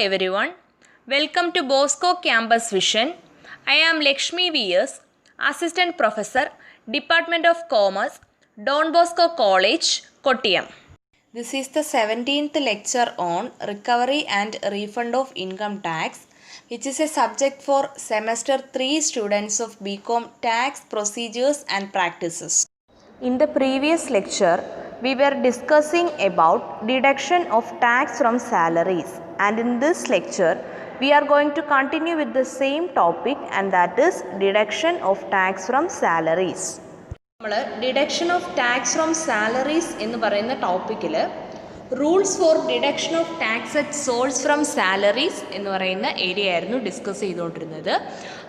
everyone, welcome to Bosco Campus Vision. I am Lakshmi V.S., Assistant Professor, Department of Commerce, Don Bosco College, Kottayam. This is the 17th lecture on Recovery and Refund of Income Tax, which is a subject for Semester 3 students of BCom Tax Procedures and Practices. In the previous lecture, we were discussing about deduction of tax from salaries, and in this lecture we are going to continue with the same topic, and that is deduction of tax from salaries. Deduction of tax from salaries എന്ന് പറയുന്ന ടോപ്പിക്കിൽ rules for deduction of tax at source from salaries എന്ന് പറയുന്ന area ആയിരുന്നു discuss ചെയ്തുകൊണ്ടിരുന്നത്.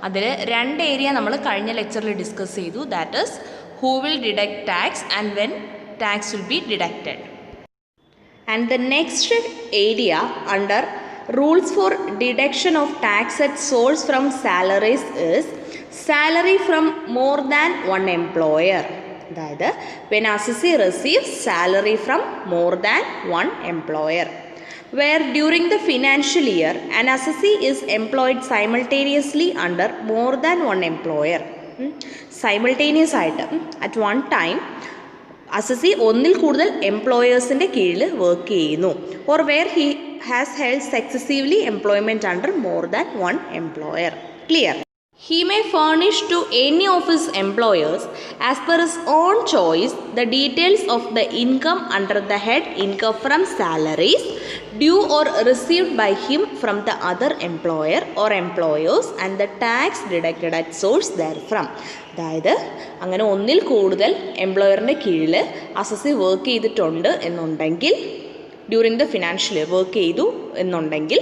അതിൽ രണ്ട് area നമ്മൾ കഴിഞ്ഞ ലെക്ചറിൽ ഡിസ്കസ് ചെയ്തു. That is who will deduct tax and when tax will be deducted. And the next area under rules for deduction of tax at source from salaries is salary from more than one employer. അതായത് when assessee receives salary from more than one employer, where during the financial year an assessee is employed simultaneously under more than one employer. Simultaneous ആയിട്ട് at one time assessee ഒന്നിൽ കൂടുതൽ എംപ്ലോയേഴ്സിൻ്റെ കീഴിൽ work ചെയ്യുന്നു, or wear he has held successively employment under more than one employer. Clear? He may furnish to any of his employers as per his own choice the details of the income under the head income from salaries due or received by him from the other employer or employers and the tax deducted at source therefrom. അതായത് അങ്ങനെ ഒന്നിൽ കൂടുതൽ എംപ്ലോയറിൻ്റെ കീഴിൽ assessee work ചെയ്തിട്ടുണ്ട് എന്നുണ്ടെങ്കിൽ, during the financial year work ചെയ്തു എന്നുണ്ടെങ്കിൽ,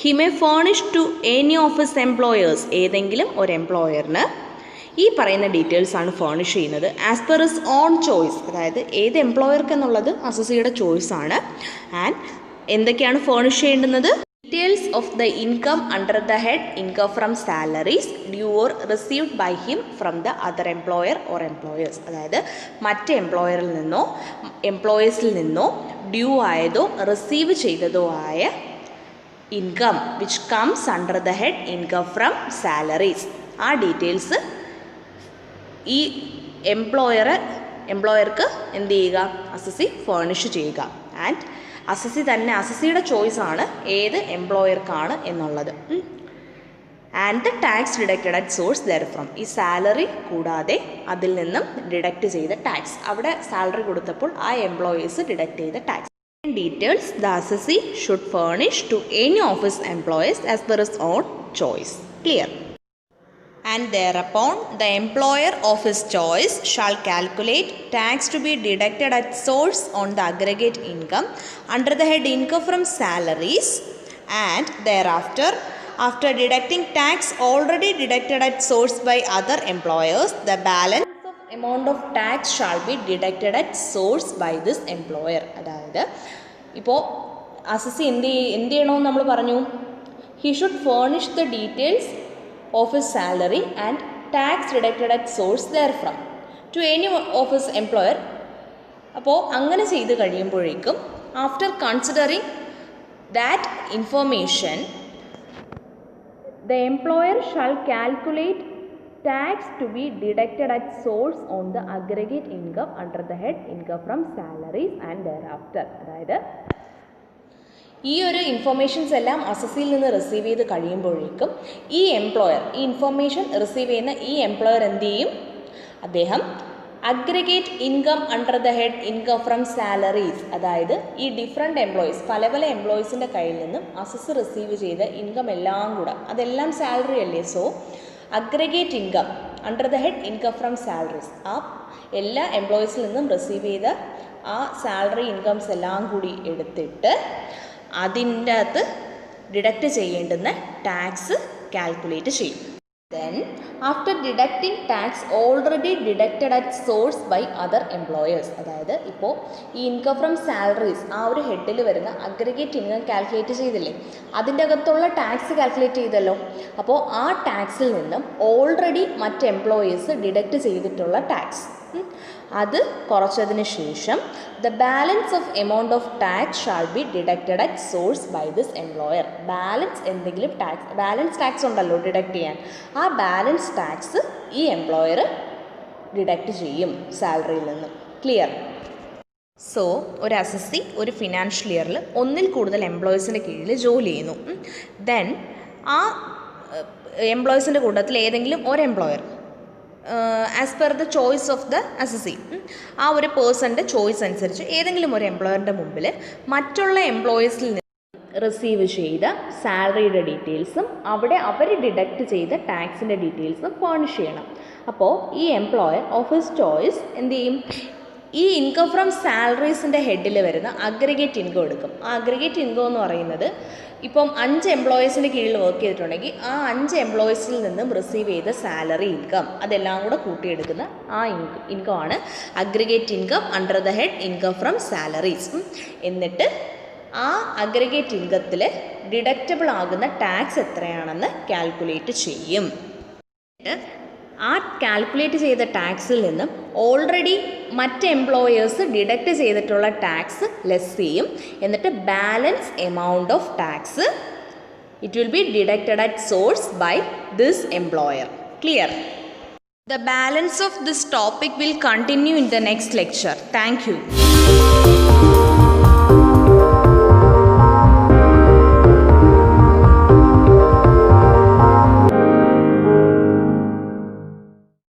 he may furnish to any of his employers, ഏതെങ്കിലും ഒരു എംപ്ലോയറിന് ഈ പറയുന്ന ഡീറ്റെയിൽസ് ആണ് ഫേർണിഷ് ചെയ്യുന്നത് as per his own choice. അതായത് ഏത് എംപ്ലോയർക്ക് എന്നുള്ളത് അസസിയുടെ ചോയ്സാണ്. ആൻഡ് എന്തൊക്കെയാണ് ഫേർണിഷ് ചെയ്യേണ്ടുന്നത്? Details of the income under the head income from salaries due or received by him from the other employer or employers. അതായത് മറ്റ് എംപ്ലോയറിൽ നിന്നോ എംപ്ലോയേഴ്സിൽ നിന്നോ ഡ്യൂ ആയതോ റിസീവ് ചെയ്തതോ ആയ income which comes under the head income from salaries. ആ details ഈ എംപ്ലോയർക്ക് എന്ത് ചെയ്യുക? അസസി ഫേർണിഷ് ചെയ്യുക. ആൻഡ് അസസി തന്നെ, അസസിയുടെ ചോയ്സാണ് ഏത് എംപ്ലോയർക്കാണ് എന്നുള്ളത്. And the tax deducted at source therefrom. ഈ സാലറി കൂടാതെ അതിൽ നിന്നും ഡിഡക്റ്റ് ചെയ്ത ടാക്സ്, അവിടെ സാലറി കൊടുത്തപ്പോൾ ആ എംപ്ലോയീസ് ഡിഡക്റ്റ് ചെയ്ത tax details the assessee should furnish to any of his employers as per his own choice. Clear? And thereupon the employer of his choice shall calculate tax to be deducted at source on the aggregate income under the head income from salaries, and thereafter, after deducting tax already deducted at source by other employers, the balance of amount of tax shall be deducted at source by this employer. അതായത് ഇപ്പോൾ assessee എന്ത് ചെയ്യണമെന്ന് നമ്മൾ പറഞ്ഞു? He should furnish the details of his salary and tax deducted at source therefrom to any of his employer. അപ്പോൾ അങ്ങനെ ചെയ്ത് കഴിയുമ്പോഴേക്കും after considering that information the employer shall calculate tax to be deducted at source on the aggregate income under the head income from salaries and thereafter. അതായത് ഈ ഒരു informations എല്ലാം അസസിയിൽ നിന്ന് receive ചെയ്ത് കഴിയുമ്പോഴേക്കും ഈ എംപ്ലോയർ, ഈ ഇൻഫർമേഷൻ റിസീവ് ചെയ്യുന്ന ഈ എംപ്ലോയർ എന്ത് ചെയ്യും? അദ്ദേഹം aggregate income under the head income from salaries, അതായത് ഈ ഡിഫറെൻറ്റ് എംപ്ലോയീസ്, പല പല എംപ്ലോയീസിൻ്റെ കയ്യിൽ നിന്നും അസസ് റിസീവ് ചെയ്ത ഇൻകം എല്ലാം കൂടെ, അതെല്ലാം സാലറി അല്ലേ, so aggregate income under the head income from salaries, ആ എല്ലാ എംപ്ലോയീസിൽ നിന്നും റിസീവ് ചെയ്ത ആ സാലറി ഇൻകംസ് എല്ലാം കൂടി എടുത്തിട്ട് അതിൻ്റെ അകത്ത് ഡിഡക്റ്റ് ചെയ്യേണ്ടുന്ന ടാക്സ് കാൽക്കുലേറ്റ് ചെയ്യും. Then after deducting tax already deducted at source by other employers, അതായത് ഇപ്പോൾ ഈ ഇൻകം ഫ്രം സാലറീസ് ആ ഒരു ഹെഡിൽ വരുന്ന അഗ്രിഗേറ്റ് ഇൻകം കാൽക്കുലേറ്റ് ചെയ്തില്ലേ, അതിൻ്റെ അകത്തുള്ള ടാക്സ് കാൽക്കുലേറ്റ് ചെയ്തല്ലോ. അപ്പോൾ ആ ടാക്സിൽ നിന്നും ഓൾറെഡി മറ്റ് എംപ്ലോയീസ് ഡിഡക്റ്റ് ചെയ്തിട്ടുള്ള ടാക്സ് അത് കുറച്ചതിന് ശേഷം the balance of amount of tax shall be deducted at source by this employer. Balance എന്തെങ്കിലും ടാക്സ്, ബാലൻസ് ടാക്സ് ഉണ്ടല്ലോ ഡിഡക്റ്റ് ചെയ്യാൻ, ആ ബാലൻസ് ടാക്സ് ഈ എംപ്ലോയർ ഡിഡക്റ്റ് ചെയ്യും സാലറിയിൽ നിന്ന്. ക്ലിയർ? സോ ഒരു അസസ്സി ഒരു ഫിനാൻഷ്യൽ ഇയറിൽ ഒന്നിൽ കൂടുതൽ എംപ്ലോയീസിൻ്റെ കീഴിൽ ജോലി ചെയ്യുന്നു. ദെൻ ആ എംപ്ലോയീസിൻ്റെ കൂട്ടത്തിൽ ഏതെങ്കിലും ഒരു employer as per the choice of the assessee, ആ ഒരു പേഴ്സൻ്റെ ചോയ്സ് അനുസരിച്ച് ഏതെങ്കിലും ഒരു എംപ്ലോയറിൻ്റെ മുമ്പിൽ മറ്റുള്ള എംപ്ലോയീസിൽ നിന്ന് റിസീവ് ചെയ്ത സാലറിയുടെ ഡീറ്റെയിൽസും അവിടെ അവർ ഡിഡക്റ്റ് ചെയ്ത ടാക്സിൻ്റെ ഡീറ്റെയിൽസും ഫർണിഷ് ചെയ്യണം. അപ്പോൾ ഈ എംപ്ലോയർ ഓഫ് ഹിസ് ചോയ്സ് എന്ത് ചെയ്യും? ഈ ഇൻകം ഫ്രം സാലറീസിൻ്റെ ഹെഡിൽ വരുന്ന അഗ്രിഗേറ്റ് ഇൻകം എടുക്കും. ആ അഗ്രിഗേറ്റ് ഇൻകം എന്ന് പറയുന്നത് ഇപ്പം 5 എംപ്ലോയീസിൻ്റെ കീഴിൽ വർക്ക് ചെയ്തിട്ടുണ്ടെങ്കിൽ ആ 5 എംപ്ലോയീസിൽ നിന്നും റിസീവ് ചെയ്ത സാലറി ഇൻകം അതെല്ലാം കൂടെ കൂട്ടിയെടുക്കുന്ന ആ ഇൻകം ആണ് aggregate income under the head income from salaries. എന്നിട്ട് ആ അഗ്രിഗേറ്റ് ഇൻകത്തിൽ ഡിഡക്റ്റബിൾ ആകുന്ന ടാക്സ് എത്രയാണെന്ന് കാൽക്കുലേറ്റ് ചെയ്യും. ആ കാൽക്കുലേറ്റ് ചെയ്ത ടാക്സിൽ നിന്നും ഓൾറെഡി മറ്റ് എംപ്ലോയേഴ്സ് ഡിഡക്റ്റ് ചെയ്തിട്ടുള്ള ടാക്സ് ലെസ് ചെയ്യും. എന്നിട്ട് balance amount of tax it will be deducted at source by this employer. Clear? The balance of this topic will continue in the next lecture. Thank you.